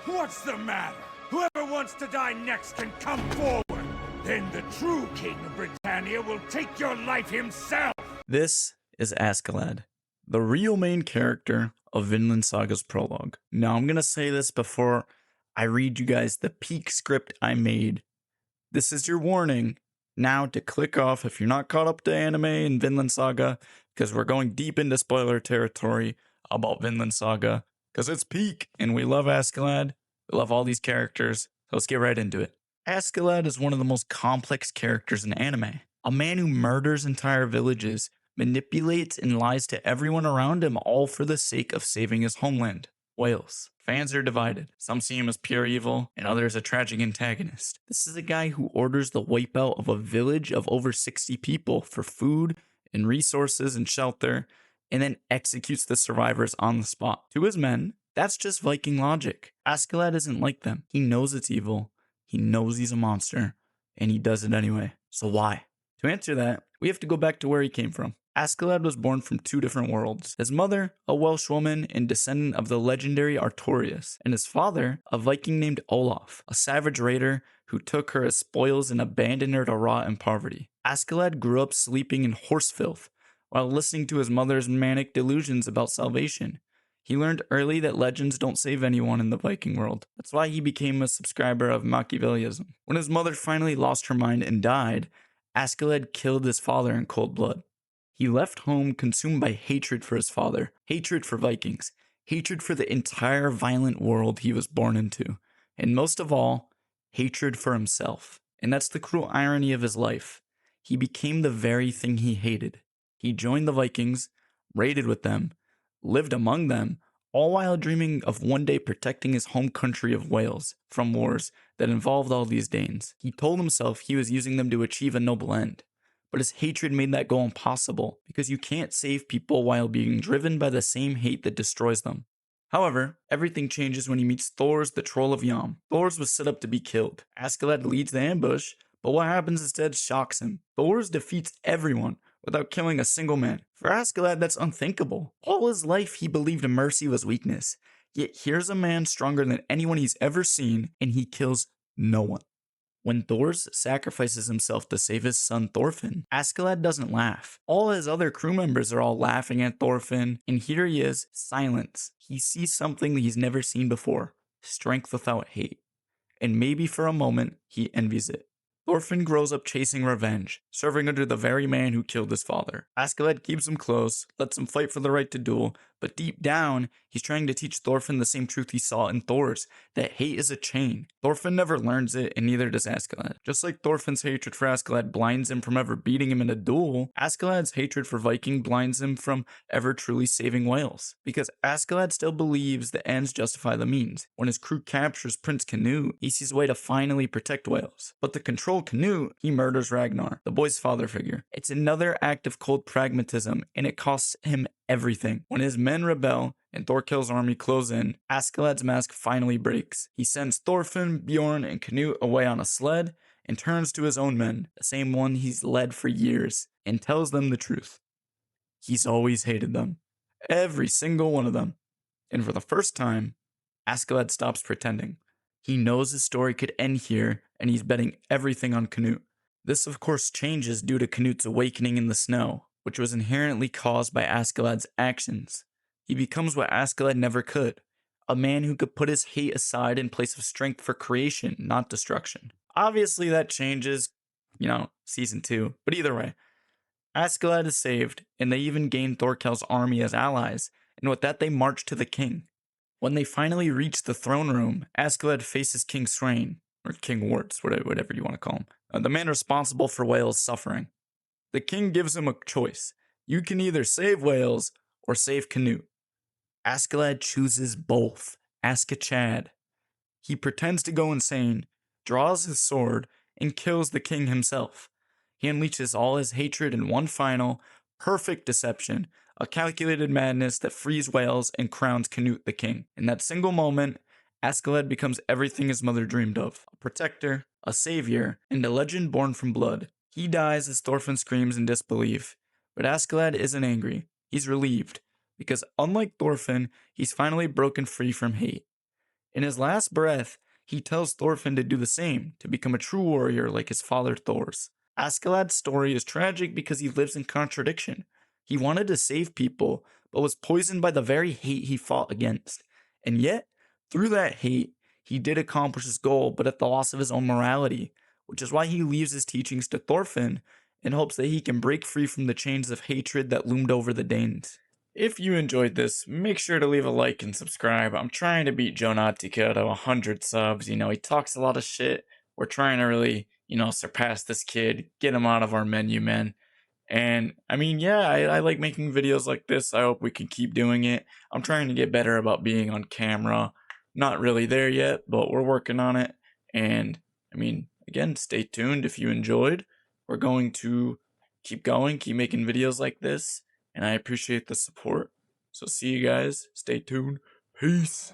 What's the matter? Whoever wants to die next can come forward. Then the true king of Britannia will take your life himself. This is Askeladd, the real main character of Vinland Saga's prologue. Now, I'm going to say this before I read you guys the peak script I made. This is your warning now to click off if you're not caught up to anime and Vinland Saga, because we're going deep into spoiler territory about Vinland Saga, because it's peak, and we love Askeladd. We love all these characters, so let's get right into it. Askeladd is one of the most complex characters in anime. A man who murders entire villages, manipulates and lies to everyone around him, all for the sake of saving his homeland, Wales. Fans are divided. Some see him as pure evil, and others a tragic antagonist. This is a guy who orders the wipeout of a village of over 60 people for food and resources and shelter, and then executes the survivors on the spot. To his men, that's just Viking logic. Askeladd isn't like them. He knows it's evil. He knows he's a monster, and he does it anyway. So why? To answer that, we have to go back to where he came from. Askeladd was born from two different worlds. His mother, a Welsh woman and descendant of the legendary Artorius, and his father, a Viking named Olaf, a savage raider who took her as spoils and abandoned her to rot in poverty. Askeladd grew up sleeping in horse filth while listening to his mother's manic delusions about salvation. He learned early that legends don't save anyone in the Viking world. That's why he became a subscriber of Machiavellism. When his mother finally lost her mind and died, Askeladd killed his father in cold blood. He left home consumed by hatred for his father, hatred for Vikings, hatred for the entire violent world he was born into, and most of all, hatred for himself. And that's the cruel irony of his life. He became the very thing he hated. He joined the Vikings, raided with them, lived among them, all while dreaming of one day protecting his home country of Wales from wars that involved all these Danes. He told himself he was using them to achieve a noble end, but his hatred made that goal impossible, because you can't save people while being driven by the same hate that destroys them. However, everything changes when he meets Thors, the Troll of Yam. Thors was set up to be killed. Askeladd leads the ambush, but what happens instead shocks him. Thors defeats everyone without killing a single man. For Askeladd, that's unthinkable. All his life, he believed mercy was weakness. Yet here's a man stronger than anyone he's ever seen, and he kills no one. When Thors sacrifices himself to save his son Thorfinn, Askeladd doesn't laugh. All his other crew members are all laughing at Thorfinn, and here he is, silence. He sees something that he's never seen before, strength without hate. And maybe for a moment, he envies it. Thorfinn grows up chasing revenge, serving under the very man who killed his father. Askeladd keeps him close, lets him fight for the right to duel, but deep down, he's trying to teach Thorfinn the same truth he saw in Thors, that hate is a chain. Thorfinn never learns it, and neither does Askeladd. Just like Thorfinn's hatred for Askeladd blinds him from ever beating him in a duel, Askeladd's hatred for Viking blinds him from ever truly saving Wales. Because Askeladd still believes the ends justify the means. When his crew captures Prince Canute, he sees a way to finally protect Wales. But to control Canute, he murders Ragnar, the boy's father figure. It's another act of cold pragmatism, and it costs him everything. When his men rebel and Thorkel's army close in, Askeladd's mask finally breaks. He sends Thorfinn, Bjorn, and Canute away on a sled and turns to his own men, the same one he's led for years, and tells them the truth. He's always hated them. Every single one of them. And for the first time, Askeladd stops pretending. He knows his story could end here, and he's betting everything on Canute. This of course changes due to Canute's awakening in the snow, which was inherently caused by Askeladd's actions. He becomes what Askeladd never could, a man who could put his hate aside in place of strength for creation, not destruction. Obviously that changes, season 2, but either way, Askeladd is saved, and they even gain Thorkel's army as allies, and with that they march to the king. When they finally reach the throne room, Askeladd faces King Sweyn, or King Warts, whatever you want to call him, the man responsible for Wales' suffering. The king gives him a choice. You can either save Wales or save Canute. Askeladd chooses both. Askechad. He pretends to go insane, draws his sword, and kills the king himself. He unleashes all his hatred in one final, perfect deception, a calculated madness that frees Wales and crowns Canute the king. In that single moment, Askeladd becomes everything his mother dreamed of: a protector, a savior, and a legend born from blood. He dies as Thorfinn screams in disbelief, but Askeladd isn't angry. he's relieved, because unlike Thorfinn, he's finally broken free from hate. In his last breath, he tells Thorfinn to do the same, to become a true warrior like his father Thors. Askeladd's story is tragic because he lives in contradiction. He wanted to save people, but was poisoned by the very hate he fought against. And yet, through that hate, he did accomplish his goal, but at the loss of his own morality, which is why he leaves his teachings to Thorfinn in hopes that he can break free from the chains of hatred that loomed over the Danes. If you enjoyed this, make sure to leave a like and subscribe. I'm trying to beat Jonatica to 100 subs. He talks a lot of shit. We're trying to really, surpass this kid, get him out of our menu, man. And I mean, yeah, I like making videos like this. I hope we can keep doing it. I'm trying to get better about being on camera. Not really there yet, but we're working on it. And I mean, again, stay tuned if you enjoyed. We're going to keep going, keep making videos like this. And I appreciate the support. So see you guys. Stay tuned. Peace.